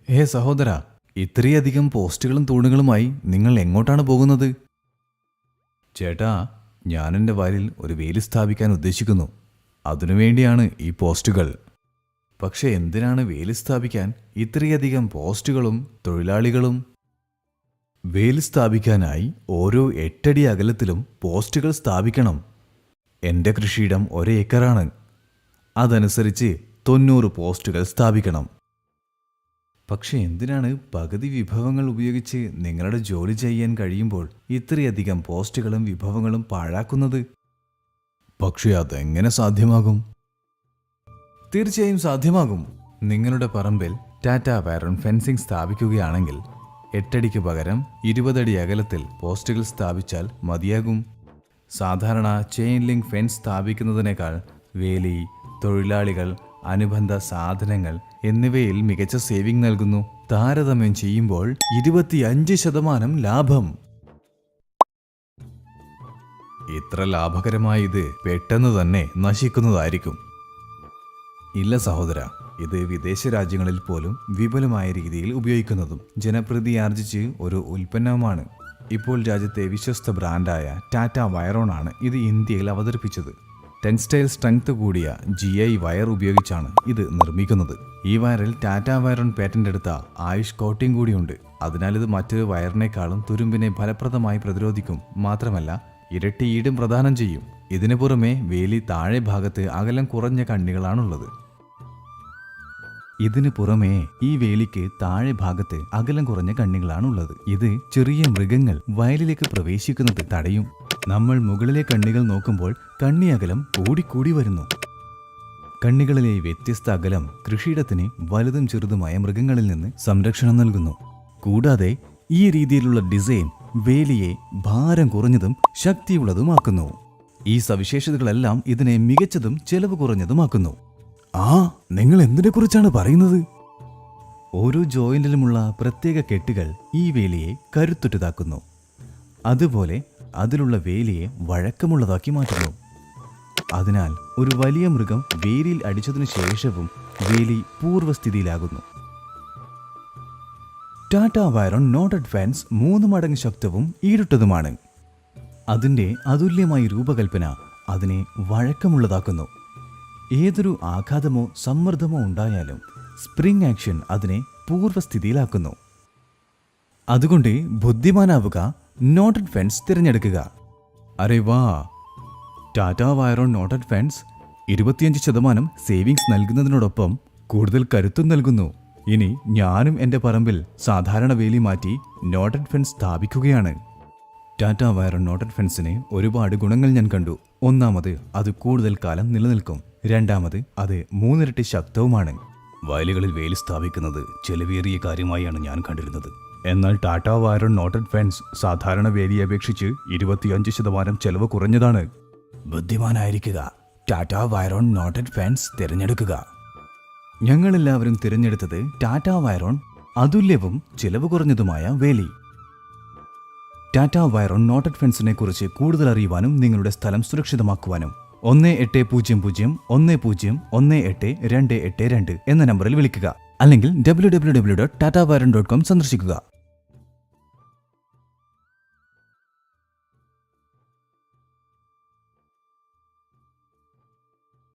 ഹേ സഹോദര, ഇത്രയധികം പോസ്റ്റുകളും തൂണുകളുമായി നിങ്ങൾ എങ്ങോട്ടാണ് പോകുന്നത്? ചേട്ടാ, ഞാൻ എൻ്റെ വയലിൽ ഒരു വേലി സ്ഥാപിക്കാൻ ഉദ്ദേശിക്കുന്നു. അതിനുവേണ്ടിയാണ് ഈ പോസ്റ്റുകൾ. പക്ഷെ എന്തിനാണ് വേലി സ്ഥാപിക്കാൻ ഇത്രയധികം പോസ്റ്റുകളും തൊഴിലാളികളും? വേലി സ്ഥാപിക്കാനായി ഓരോ 8 അടി അകലത്തിലും പോസ്റ്റുകൾ സ്ഥാപിക്കണം. എൻ്റെ കൃഷിയിടം 1 ഏക്കറാണ്. അതനുസരിച്ച് 90 പോസ്റ്റുകൾ സ്ഥാപിക്കണം. പക്ഷെ എന്തിനാണ് പകുതി വിഭവങ്ങൾ ഉപയോഗിച്ച് നിങ്ങളുടെ ജോലി ചെയ്യാൻ കഴിയുമ്പോൾ ഇത്രയധികം പോസ്റ്റുകളും വിഭവങ്ങളും പാഴാക്കുന്നത്? പക്ഷെ അതെങ്ങനെ സാധ്യമാകും? തീർച്ചയായും സാധ്യമാകും. നിങ്ങളുടെ പറമ്പിൽ ടാറ്റ വയറൺ ഫെൻസിംഗ് സ്ഥാപിക്കുകയാണെങ്കിൽ 8 അടിക്ക് പകരം 20 അടി അകലത്തിൽ പോസ്റ്റുകൾ സ്ഥാപിച്ചാൽ മതിയാകും. സാധാരണ ചെയിൻ ലിങ്ക് ഫെൻസ് സ്ഥാപിക്കുന്നതിനേക്കാൾ വേലി, തൊഴിലാളികൾ, അനുബന്ധ സാധനങ്ങൾ എന്നിവയിൽ മികച്ച സേവിംഗ് നൽകുന്നു. താരതമ്യം ചെയ്യുമ്പോൾ 25% ലാഭം. ഇത്ര ലാഭകരമായ ഇത് പെട്ടെന്ന് തന്നെ നശിക്കുന്നതായിരിക്കും. ഇല്ല സഹോദര, ഇത് വിദേശ രാജ്യങ്ങളിൽ പോലും വിപുലമായ രീതിയിൽ ഉപയോഗിക്കുന്നതും ജനപ്രീതി ആർജിച്ച് ഒരു ഉൽപ്പന്നവുമാണ്. ഇപ്പോൾ രാജ്യത്തെ വിശ്വസ്ത ബ്രാൻഡായ ടാറ്റ വയറോൺ ആണ് ഇത് ഇന്ത്യയിൽ അവതരിപ്പിച്ചത്. ടെൻസ്റ്റൈൽ സ്ട്രെങ്ത് കൂടിയ GI വയർ ഉപയോഗിച്ചാണ് ഇത് നിർമ്മിക്കുന്നത്. ഈ വയറിൽ ടാറ്റ വയറോൺ പേറ്റന്റ് എടുത്ത ആയുഷ് കോട്ടിംഗ് കൂടിയുണ്ട്. അതിനാൽ ഇത് മറ്റൊരു വയറിനേക്കാളും തുരുമ്പിനെ ഫലപ്രദമായി പ്രതിരോധിക്കും. മാത്രമല്ല ഇരട്ടി ഈടും പ്രദാനം ചെയ്യും. ഇതിനു പുറമെ വേലി താഴെ ഭാഗത്ത് അകലം കുറഞ്ഞ കണ്ണികളാണുള്ളത്. ഇതിനു പുറമേ ഈ വേലിക്ക് താഴെ ഭാഗത്ത് അകലം കുറഞ്ഞ കണ്ണികളാണുള്ളത്. ഇത് ചെറിയ മൃഗങ്ങൾ വയലിലേക്ക് പ്രവേശിക്കുന്നത് തടയും. നമ്മൾ മുകളിലെ കണ്ണികൾ നോക്കുമ്പോൾ കണ്ണി അകലം കൂടിക്കൂടി വരുന്നു. കണ്ണികളിലെ വ്യത്യസ്ത അകലം കൃഷിയിടത്തിന് വലുതും ചെറുതുമായ മൃഗങ്ങളിൽ നിന്ന് സംരക്ഷണം നൽകുന്നു. കൂടാതെ ഈ രീതിയിലുള്ള ഡിസൈൻ വേലിയെ ഭാരം കുറഞ്ഞതും ശക്തിയുള്ളതുമാക്കുന്നു. ഈ സവിശേഷതകളെല്ലാം ഇതിനെ മികച്ചതും ചെലവ് കുറഞ്ഞതുമാക്കുന്നു. നിങ്ങൾ എന്തിനെക്കുറിച്ചാണ് പറയുന്നത്? ഓരോ ജോയിന്റിലുമുള്ള പ്രത്യേക കെട്ടുകൾ ഈ വേലിയെ കരുത്തുറ്റതാക്കുന്നു. അതുപോലെ അതിലുള്ള വേലിയെ വഴക്കമുള്ളതാക്കി മാറ്റുന്നു. അതിനാൽ ഒരു വലിയ മൃഗം വേലിയിൽ അടിച്ചതിനു ശേഷവും വേലി പൂർവ്വസ്ഥിതിയിലാകുന്നു. ടാറ്റ വയറോൺ നോട്ടഡ് ഫെൻസ് 3 മടങ്ങ് ശക്തവും ഈടുറ്റതുമാണ്. അതിൻ്റെ അതുല്യമായ രൂപകൽപ്പന അതിനെ വഴക്കമുള്ളതാക്കുന്നു. ഏതൊരു ആഘാതമോ സമ്മർദ്ദമോ ഉണ്ടായാലും സ്പ്രിംഗ് ആക്ഷൻ അതിനെ പൂർവ്വസ്ഥിതിയിലാക്കുന്നു. അതുകൊണ്ട് ബുദ്ധിമാനാവുക, നോട്ടഡ് ഫെൻസ് തിരഞ്ഞെടുക്കുക. അരേ വാ! Tata Wiron knotted fence 25% savings നൽകുന്നതിനോടൊപ്പം കൂടുതൽ കരുത്തും നൽകുന്നു. ഇനി ഞാനും എൻ്റെ പറമ്പിൽ സാധാരണ വേലി മാറ്റി നോട്ടഡ് ഫെൻസ് സ്ഥാപിക്കുകയാണ്. ടാറ്റ വയറോൺ നോട്ടഡ് ഫെൻസിന് ഒരുപാട് ഗുണങ്ങൾ ഞാൻ കണ്ടു. ഒന്നാമത്, അത് കൂടുതൽ കാലം നിലനിൽക്കും. രണ്ടാമത്, അത് 3 ഇരട്ടി ശക്തവുമാണ്. വയലുകളിൽ വേലി സ്ഥാപിക്കുന്നത് ചെലവേറിയ കാര്യമായാണ് ഞാൻ കണ്ടിരുന്നത്. എന്നാൽ ടാറ്റ വയറോൺ നോട്ടഡ് ഫെൻസ് സാധാരണ വേലിയെ അപേക്ഷിച്ച് 25% ചെലവ് കുറഞ്ഞതാണ്. ബുദ്ധിമാനായിരിക്കുക, ടാറ്റ വയറോൺ നോട്ടഡ് ഫെൻസ് തിരഞ്ഞെടുക്കുക. ഞങ്ങളെല്ലാവരും തിരഞ്ഞെടുത്തത് ടാറ്റ വയറോൺ അതുല്യവും ചെലവ് കുറഞ്ഞതുമായ വേലി. ടാറ്റ വയറോൺ നോട്ടഡ് ഫെൻസിനെ കുറിച്ച് കൂടുതൽ അറിയുവാനും നിങ്ങളുടെ സ്ഥലം സുരക്ഷിതമാക്കുവാനും 1800101882 എന്ന നമ്പറിൽ വിളിക്കുക. അല്ലെങ്കിൽ www.tataviron.com സന്ദർശിക്കുക.